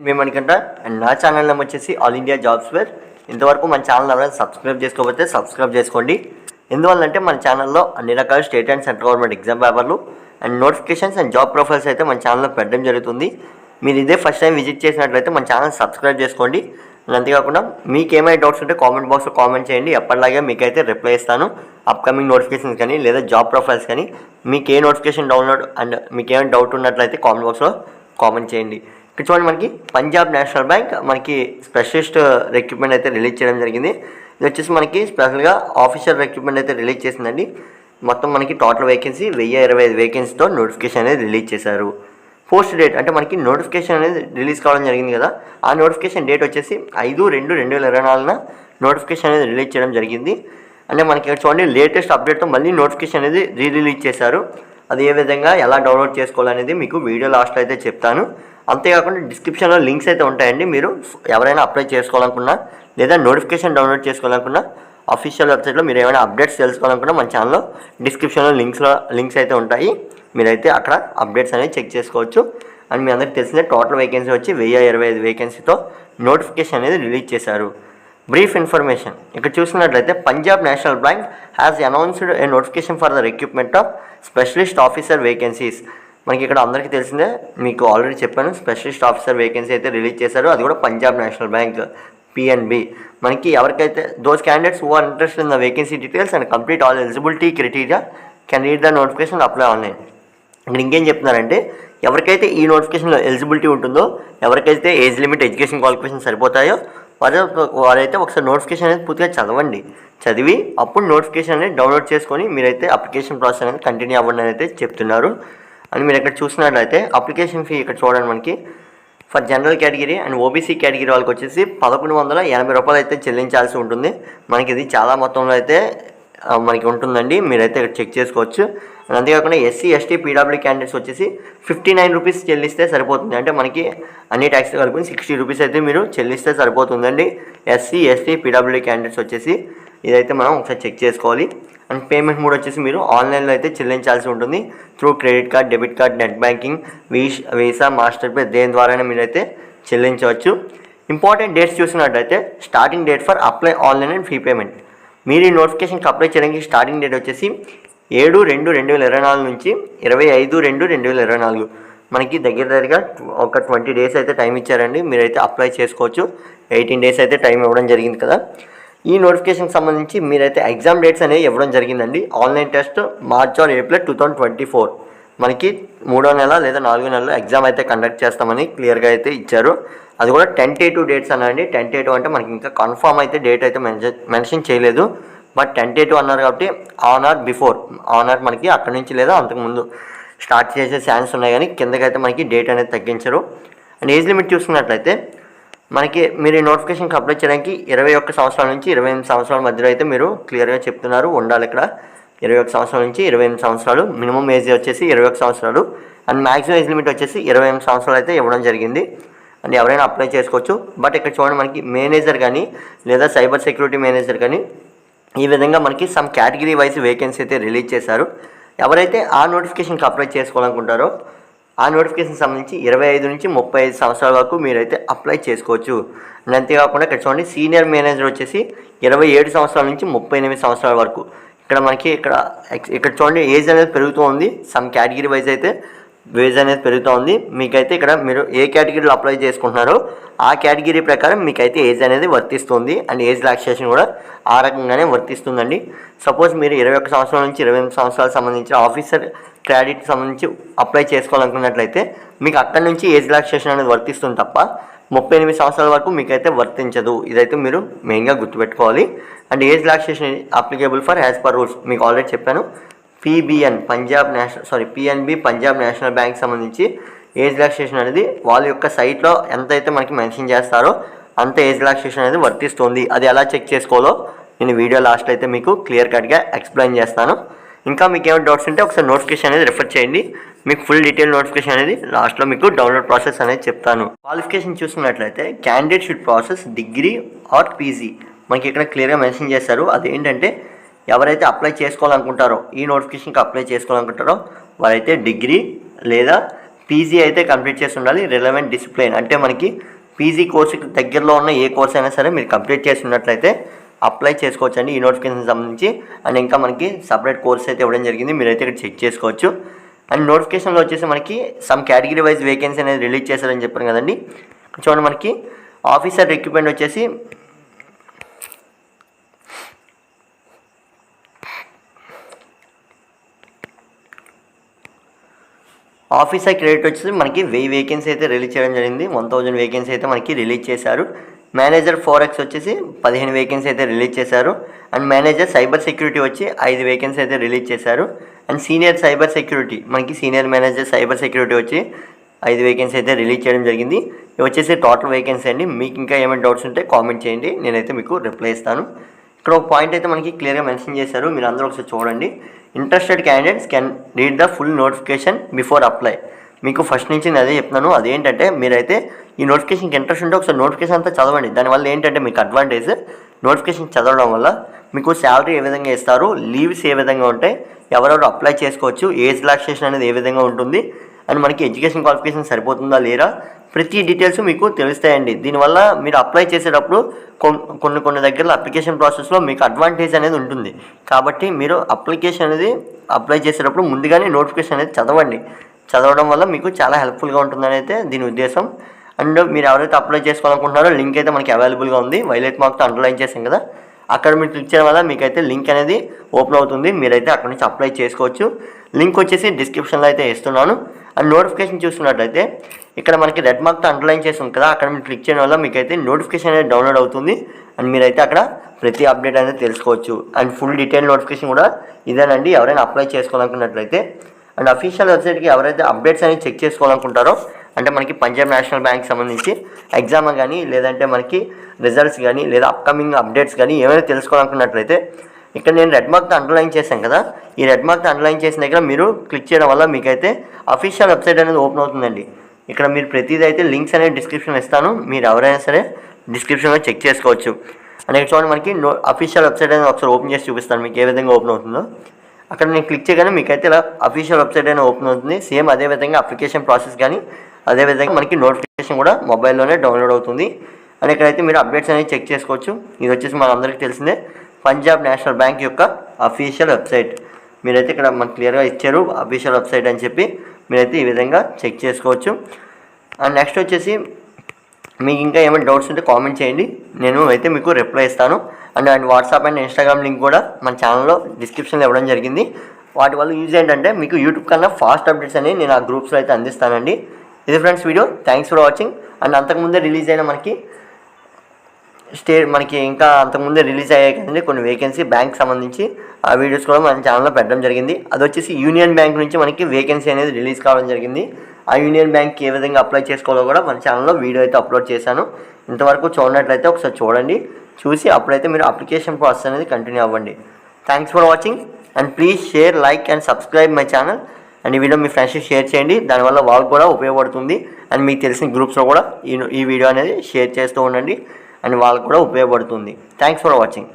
మేమనుకుంట and నా channel name వచ్చేసి all India jobs wear. ఇంతవరకు మన ఛానల్ ఎవరైనా సబ్స్క్రైబ్ చేసుకోకపోతే సబ్స్క్రైబ్ చేసుకోండి. ఎందువల్లంటే మన ఛానల్లో అన్ని రకాల state and central government exam పేపర్లు and notifications and job profiles అయితే మన ఛానల్లో పెట్టడం జరుగుతుంది. మీరు ఇదే ఫస్ట్ టైం విజిట్ చేసినట్లయితే మన ఛానల్ సబ్స్క్రైబ్ చేసుకోండి. అంతేకాకుండా మీకు ఏమైనా డౌట్స్ ఉంటే కామెంట్ బాక్స్లో కామెంట్ చేయండి. ఎప్పటిలాగే మీకైతే రిప్లై ఇస్తాను. అప్కమింగ్ నోటిఫికేషన్స్ కానీ లేదా జాబ్ ప్రొఫైల్స్ కానీ మీకు ఏ నోటిఫికేషన్ డౌన్లోడ్ అండ్ మీకు ఏమైనా డౌట్ ఉన్నట్లయితే కామెంట్ బాక్స్లో కామెంట్ చేయండి. ఇక్కడ చూడండి, మనకి పంజాబ్ నేషనల్ బ్యాంక్ మనకి స్పెషలిస్ట్ రిక్రూట్మెంట్ అయితే రిలీజ్ చేయడం జరిగింది. ఇది వచ్చేసి మనకి స్పెషల్గా ఆఫీషియల్ రిక్రూట్మెంట్ అయితే రిలీజ్ చేసిందండి. మొత్తం మనకి టోటల్ వేకెన్సీ 1025 వేకెన్సీతో నోటిఫికేషన్ అనేది రిలీజ్ చేశారు. పోస్ట్ డేట్ అంటే మనకి నోటిఫికేషన్ అనేది రిలీజ్ కావడం జరిగింది కదా, ఆ నోటిఫికేషన్ డేట్ వచ్చేసి 5/2/2024 నోటిఫికేషన్ అనేది రిలీజ్ చేయడం జరిగింది. అంటే మనకి ఇక్కడ చూడండి, లేటెస్ట్ అప్డేట్తో మళ్ళీ నోటిఫికేషన్ అనేది రిలీజ్ చేశారు. అది ఏ విధంగా ఎలా డౌన్లోడ్ చేసుకోవాలనేది మీకు వీడియో లాస్ట్లో అయితే చెప్తాను. అంతేకాకుండా డిస్క్రిప్షన్లో లింక్స్ అయితే ఉంటాయండి. మీరు ఎవరైనా అప్లై చేసుకోవాలనుకున్నా లేదా నోటిఫికేషన్ డౌన్లోడ్ చేసుకోవాలనుకున్నా అఫీషియల్ వెబ్సైట్లో మీరు ఏమైనా అప్డేట్స్ తెలుసుకోవాలనుకున్నా మన ఛానల్లో డిస్క్రిప్షన్లో లింక్స్ అయితే ఉంటాయి. మీరైతే అక్కడ అప్డేట్స్ అనేవి చెక్ చేసుకోవచ్చు. అండ్ మీ అందరికీ తెలిసిందే, టోటల్ వేకెన్సీ వచ్చి 1025 వేకెన్సీతో నోటిఫికేషన్ అనేది రిలీజ్ చేశారు. బ్రీఫ్ ఇన్ఫర్మేషన్ ఇక్కడ చూసినట్లయితే, Punjab National Bank has announced a notification for the recruitment of specialist officer vacancies. మనకి ఇక్కడ అందరికీ తెలిసిందే, మీకు ఆల్రెడీ చెప్పాను, స్పెషలిస్ట్ ఆఫీసర్ వేకెన్సీ అయితే రిలీజ్ చేశారు. అది కూడా పంజాబ్ నేషనల్ బ్యాంక్ PNB. మనకి ఎవరికైతే those candidates who are interested in the vacancy details and complete all eligibility criteria can read the notification apply online. ఇక్కడ ఇంకేం చెప్తున్నారంటే, ఎవరికైతే ఈ నోటిఫికేషన్లో ఎలిజిబిలిటీ ఉంటుందో, ఎవరికైతే ఏజ్ లిమిట్ ఎడ్యుకేషన్ క్వాలిఫికేషన్ సరిపోతాయో వారైతే ఒకసారి నోటిఫికేషన్ అనేది పూర్తిగా చదివి అప్పుడు నోటిఫికేషన్ అనేది డౌన్లోడ్ చేసుకొని మీరైతే అప్లికేషన్ ప్రాసెస్ అనేది కంటిన్యూ అవ్వండి అని అయితే చెప్తున్నారు. అని మీరు ఇక్కడ చూసినట్లయితే అప్లికేషన్ ఫీ ఇక్కడ చూడండి, మనకి for general category and OBC category వాళ్ళకి వచ్చేసి 1180 రూపాయలు అయితే చెల్లించాల్సి ఉంటుంది. మనకి ఇది చాలా మొత్తంలో అయితే మనకి ఉంటుందండి, మీరైతే ఇక్కడ చెక్ చేసుకోవచ్చు. అంతేకాకుండా SC ST PW క్యాండిడేట్స్ వచ్చేసి 59 రూపీస్ చెల్లిస్తే సరిపోతుంది. అంటే మనకి అన్ని ట్యాక్స్ కలుపుకొని 60 రూపీస్ అయితే మీరు చెల్లిస్తే సరిపోతుందండి. SC ST PW క్యాండిడేట్స్ వచ్చేసి ఇదైతే మనం ఒకసారి చెక్ చేసుకోవాలి. అండ్ పేమెంట్ మోడ్ వచ్చేసి మీరు ఆన్లైన్లో అయితే చెల్లించాల్సి ఉంటుంది. Through credit card, debit card, net banking, visa, master pay, దేని ద్వారానే మీరైతే చెల్లించవచ్చు. ఇంపార్టెంట్ డేట్స్ చూసినట్టయితే, starting date for apply online and fee payment. మీరు ఈ నోటిఫికేషన్కి అప్లై చేయడానికి స్టార్టింగ్ డేట్ వచ్చేసి 7/2/2024 నుంచి 25/2/2024. మనకి దగ్గరగా ఒక 20 డేస్ అయితే టైం ఇచ్చారండి. మీరైతే అప్లై చేసుకోవచ్చు. 18 డేస్ అయితే టైం ఇవ్వడం జరిగింది కదా. ఈ నోటిఫికేషన్కి సంబంధించి మీరైతే ఎగ్జామ్ డేట్స్ అనేవి ఇవ్వడం జరిగిందండి. Online test March are April 2024. మనకి 3వ నెల లేదా 4వ నెలలో ఎగ్జామ్ అయితే కండక్ట్ చేస్తామని క్లియర్గా అయితే ఇచ్చారు. అది కూడా టెంటేటివ్ డేట్స్ అన్నారండి. టెంటేటివ్ అంటే మనకి ఇంకా కన్ఫామ్ అయితే డేట్ అయితే మెన్షన్ చేయలేదు. బట్ టెంటేటివ్ అన్నారు కాబట్టి ఆన్ ఆర్ మనకి అక్కడి నుంచి లేదా అంతకుముందు స్టార్ట్ చేసే ఛాన్స్ ఉన్నాయి, కానీ కిందకైతే మనకి డేట్ అనేది తగ్గించరు. అండ్ ఏజ్ లిమిట్ చూసుకున్నట్లయితే, మనకి మీరు ఈ నోటిఫికేషన్కి అప్లై చేయడానికి 21 సంవత్సరాల నుంచి 28 సంవత్సరాల మధ్యలో అయితే మీరు క్లియర్గా చెప్తున్నారు ఉండాలి. ఇక్కడ 21 సంవత్సరాల నుంచి 28 సంవత్సరాలు, మినిమం ఏజ్ వచ్చేసి 21 సంవత్సరాలు అండ్ మ్యాక్సిమం ఏజ్ లిమిట్ వచ్చేసి 28 సంవత్సరాలు అయితే ఇవ్వడం జరిగింది. అండ్ ఎవరైనా అప్లై చేసుకోవచ్చు. బట్ ఇక్కడ చూడండి, మనకి మేనేజర్ కానీ లేదా సైబర్ సెక్యూరిటీ మేనేజర్ కానీ ఈ విధంగా మనకి సమ్ కేటగిరీ వైజ్ వేకెన్సీ అయితే రిలీజ్ చేశారు. ఎవరైతే ఆ నోటిఫికేషన్కి అప్లై చేసుకోవాలనుకుంటారో ఆ నోటిఫికేషన్ సంబంధించి 25 నుంచి 35 సంవత్సరాల వరకు మీరైతే అప్లై చేసుకోవచ్చు. అండ్ అంతేకాకుండా ఇక్కడ చూడండి, సీనియర్ మేనేజర్ వచ్చేసి 27 సంవత్సరాల నుంచి 38 సంవత్సరాల వరకు. ఇక్కడ మనకి ఇక్కడ చూడండి, ఏజ్ అనేది పెరుగుతూ ఉంది. సమ్ కేటగిరీ వైజ్ అయితే ఏజ్ అనేది పెరుగుతూ ఉంది. మీకైతే ఇక్కడ మీరు ఏ కేటగిరీలో అప్లై చేసుకుంటున్నారో ఆ కేటగిరీ ప్రకారం మీకైతే ఏజ్ అనేది వర్తిస్తుంది. అండ్ ఏజ్ రిలాక్సేషన్ కూడా ఆ రకంగానే వర్తిస్తుందండి. సపోజ్ మీరు 21 సంవత్సరాల నుంచి 28 సంవత్సరాలకు సంబంధించిన ఆఫీసర్ క్రెడిట్ సంబంధించి అప్లై చేసుకోవాలనుకున్నట్లయితే మీకు అక్కడి నుంచి ఏజ్ రిలాక్సేషన్ అనేది వర్తిస్తుంది తప్ప 38 సంవత్సరాల వరకు మీకైతే వర్తించదు. ఇదైతే మీరు మెయిన్గా గుర్తుపెట్టుకోవాలి. And age relaxation applicable for as per rules మీకు ఆల్రెడీ చెప్పాను. PNB పంజాబ్ నేషనల్ బ్యాంక్ సంబంధించి ఏజ్ రిలాక్సేషన్ అనేది వాళ్ళ యొక్క సైట్లో ఎంతైతే మనకి మెన్షన్ చేస్తారో అంత ఏజ్ రిలాక్సేషన్ అనేది వర్తిస్తుంది. అది ఎలా చెక్ చేసుకోవాలో నేను వీడియో లాస్ట్ అయితే మీకు క్లియర్ కట్గా ఎక్స్ప్లెయిన్ చేస్తాను. ఇంకా మీకు ఏమైనా డౌట్స్ ఉంటే ఒకసారి నోటిఫికేషన్ అనేది రిఫర్ చేయండి. మీకు ఫుల్ డీటెయిల్ నోటిఫికేషన్ అనేది లాస్ట్లో మీకు డౌన్లోడ్ ప్రాసెస్ అనేది చెప్తాను. క్వాలిఫికేషన్ చూసుకున్నట్లయితే, candidate should process degree or PG. మనకి ఇక్కడ క్లియర్గా మెన్షన్ చేశారు. అదేంటంటే, ఎవరైతే అప్లై చేసుకోవాలనుకుంటారో ఈ నోటిఫికేషన్కి అప్లై చేసుకోవాలనుకుంటారో వారైతే డిగ్రీ లేదా పీజీ అయితే కంప్లీట్ చేసి ఉండాలి. రిలవెంట్ డిసిప్లిన్ అంటే మనకి పీజీ కోర్సుకి దగ్గరలో ఉన్న ఏ కోర్స్ అయినా సరే మీరు కంప్లీట్ చేసి ఉన్నట్లయితే అప్లై చేసుకోవచ్చు అండి ఈ నోటిఫికేషన్ సంబంధించి. అండ్ ఇంకా మనకి సపరేట్ కోర్స్ అయితే ఇవ్వడం జరిగింది, మీరైతే ఇక్కడ చెక్ చేసుకోవచ్చు. అండ్ నోటిఫికేషన్లో వచ్చేసి మనకి సమ్ కేటగిరీ వైజ్ వేకెన్సీ అనేది రిలీజ్ చేశారని చెప్పాను కదండి. చూడండి మనకి ఆఫీసర్ రిక్రూట్మెంట్ వచ్చేసి ఆఫీసర్ క్రెడిట్ వచ్చేసి మనకి 1000 వేకెన్సీ అయితే రిలీజ్ చేయడం జరిగింది. 1000 వేకెన్సీ అయితే మనకి రిలీజ్ చేశారు. మేనేజర్ ఫోరెక్స్ వచ్చేసి 15 వేకెన్సీ అయితే రిలీజ్ చేశారు. అండ్ మేనేజర్ సైబర్ సెక్యూరిటీ వచ్చి 5 వేకెన్సీ అయితే రిలీజ్ చేశారు. అండ్ సీనియర్ సైబర్ సెక్యూరిటీ మనకి సీనియర్ మేనేజర్ సైబర్ సెక్యూరిటీ వచ్చి 5 వేకెన్సీ అయితే రిలీజ్ చేయడం జరిగింది. ఇవి వచ్చేసి టోటల్ వేకెన్సీ అండి. మీకు ఇంకా ఏమైనా డౌట్స్ ఉంటే కామెంట్ చేయండి, నేనైతే మీకు రిప్లై ఇస్తాను. ఇక్కడ ఒక పాయింట్ అయితే మనకి క్లియర్గా మెన్షన్ చేశారు, మీరు అందరూ ఒకసారి చూడండి. Interested candidates can read the full notification before apply. మీకు ఫస్ట్ నుంచి నేను అదే చెప్తున్నాను. అదేంటంటే మీరైతే ఈ నోటిఫికేషన్కి ఇంట్రెస్ట్ ఉంటే ఒకసారి నోటిఫికేషన్ అంతా చదవండి. దానివల్ల ఏంటంటే మీకు అడ్వాంటేజ్, నోటిఫికేషన్ చదవడం వల్ల మీకు శాలరీ ఏ విధంగా ఇస్తారు, లీవ్స్ ఏ విధంగా ఉంటాయి, ఎవరెవరు అప్లై చేసుకోవచ్చు, ఏజ్ రిలాక్సేషన్ అనేది ఏ విధంగా ఉంటుంది, అండ్ మనకి ఎడ్యుకేషన్ క్వాలిఫికేషన్ సరిపోతుందా లేదా, ప్రతి డీటెయిల్స్ మీకు తెలుస్తాయండి. దీనివల్ల మీరు అప్లై చేసేటప్పుడు కొన్ని దగ్గరలో అప్లికేషన్ ప్రాసెస్లో మీకు అడ్వాంటేజ్ అనేది ఉంటుంది. కాబట్టి మీరు అప్లికేషన్ అనేది అప్లై చేసేటప్పుడు ముందుగానే నోటిఫికేషన్ అనేది చదవండి. చదవడం వల్ల మీకు చాలా హెల్ప్ఫుల్గా ఉంటుందని అయితే దీని ఉద్దేశం. అండ్ మీరు ఎవరైతే అప్లై చేసుకోవాలనుకుంటున్నారో లింక్ అయితే మనకి అవైలబుల్గా ఉంది. వైలెట్ మార్క్తో అండర్లైన్ చేసాం కదా, అక్కడ మీరు క్లిక్ చేయడం వల్ల మీకైతే లింక్ అనేది ఓపెన్ అవుతుంది. మీరైతే అక్కడ నుంచి అప్లై చేసుకోవచ్చు. లింక్ వచ్చేసి డిస్క్రిప్షన్లో అయితే ఇస్తున్నాను. అండ్ నోటిఫికేషన్ చూసుకున్నట్లయితే ఇక్కడ మనకి రెడ్ మార్క్తో అండర్లైన్ చేసాం కదా, అక్కడ మీరు క్లిక్ చేయడం వల్ల మీకైతే నోటిఫికేషన్ అనేది డౌన్లోడ్ అవుతుంది. అండ్ మీరైతే అక్కడ ప్రతి అప్డేట్ అనేది తెలుసుకోవచ్చు. అండ్ ఫుల్ డీటెయిల్ నోటిఫికేషన్ కూడా ఇదేనండి, ఎవరైనా అప్లై చేసుకోవాలనుకున్నట్లయితే. అండ్ అఫీషియల్ వెబ్సైట్కి ఎవరైతే అప్డేట్స్ అనేది చెక్ చేసుకోవాలనుకుంటారో, అంటే మనకి పంజాబ్ నేషనల్ బ్యాంక్ సంబంధించి ఎగ్జామ్ కానీ లేదంటే మనకి రిజల్ట్స్ కానీ లేదా అప్కమింగ్ అప్డేట్స్ కానీ ఏమైనా తెలుసుకోవాలనుకున్నట్లయితే ఇక్కడ నేను రెడ్ మార్క్తో అండర్లైన్ చేశాను కదా, ఈ రెడ్ మార్క్తో అండర్లైన్ చేసిన దగ్గర మీరు క్లిక్ చేయడం వల్ల మీకైతే అఫీషియల్ వెబ్సైట్ అనేది ఓపెన్ అవుతుందండి. ఇక్కడ మీరు ప్రతిదీ అయితే లింక్స్ అనేది డిస్క్రిప్షన్లో ఇస్తాను, మీరు ఎవరైనా సరే డిస్క్రిప్షన్లో చెక్ చేసుకోవచ్చు. అండ్ ఇక్కడ చూడండి మనకి అఫీషియల్ వెబ్సైట్ అనేది ఒకసారి ఓపెన్ చేసి చూపిస్తాను మీకు ఏ విధంగా ఓపెన్ అవుతుందో. అక్కడ నేను క్లిక్ చేయగానే మీకైతే ఇలా అఫీషియల్ వెబ్సైట్ అనేది ఓపెన్ అవుతుంది. సేమ్ అదేవిధంగా అప్లికేషన్ ప్రాసెస్ కానీ అదేవిధంగా మనకి నోటిఫికేషన్ కూడా మొబైల్లోనే డౌన్లోడ్ అవుతుంది. అండ్ ఇక్కడైతే మీరు అప్డేట్స్ అనేది చెక్ చేసుకోవచ్చు. ఇది వచ్చేసి మనందరికీ తెలిసిందే పంజాబ్ నేషనల్ బ్యాంక్ యొక్క అఫీషియల్ వెబ్సైట్. మీరైతే ఇక్కడ మనకు క్లియర్గా ఇచ్చారు అఫీషియల్ వెబ్సైట్ అని చెప్పి, మీరైతే ఈ విధంగా చెక్ చేసుకోవచ్చు. అండ్ నెక్స్ట్ వచ్చేసి మీకు ఇంకా ఏమైనా డౌట్స్ ఉంటే కామెంట్ చేయండి, నేను అయితే మీకు రిప్లై ఇస్తాను. And WhatsApp and Instagram link కూడా మన ఛానల్లో డిస్క్రిప్షన్లో ఇవ్వడం జరిగింది. వాటి వల్ల యూజ్ ఏంటంటే మీకు యూట్యూబ్ కన్నా ఫాస్ట్ అప్డేట్స్ అనేవి నేను ఆ గ్రూప్స్లో అయితే అందిస్తానండి. ఇది friends video, thanks for watching. And అంతకుముందే రిలీజ్ అయిన మనకి ఇంకా అంతకుముందే రిలీజ్ అయ్యాయి కదండి కొన్ని వేకెన్సీ బ్యాంక్ సంబంధించి, ఆ వీడియోస్ కూడా మన ఛానల్లో పెట్టడం జరిగింది. అది వచ్చేసి యూనియన్ బ్యాంక్ నుంచి మనకి వేకెన్సీ అనేది రిలీజ్ కావడం జరిగింది. ఆ యూనియన్ బ్యాంక్ ఏ విధంగా అప్లై చేసుకోవాలో కూడా మన ఛానల్లో వీడియో అయితే అప్లోడ్ చేశాను. ఇంతవరకు చూడనట్లయితే ఒకసారి చూడండి, చూసి అప్పుడైతే మీరు అప్లికేషన్ ప్రాసెస్ అనేది కంటిన్యూ అవ్వండి. Thanks for watching and please share, like and subscribe my channel. And ఈ వీడియో మీ ఫ్రెండ్స్కి షేర్ చేయండి, దానివల్ల వాళ్ళకు కూడా ఉపయోగపడుతుంది. అండ్ మీకు తెలిసిన గ్రూప్స్లో కూడా ఈ వీడియో అనేది షేర్ చేస్తూ ఉండండి, అండ్ వాళ్ళకు కూడా ఉపయోగపడుతుంది. Thanks for watching.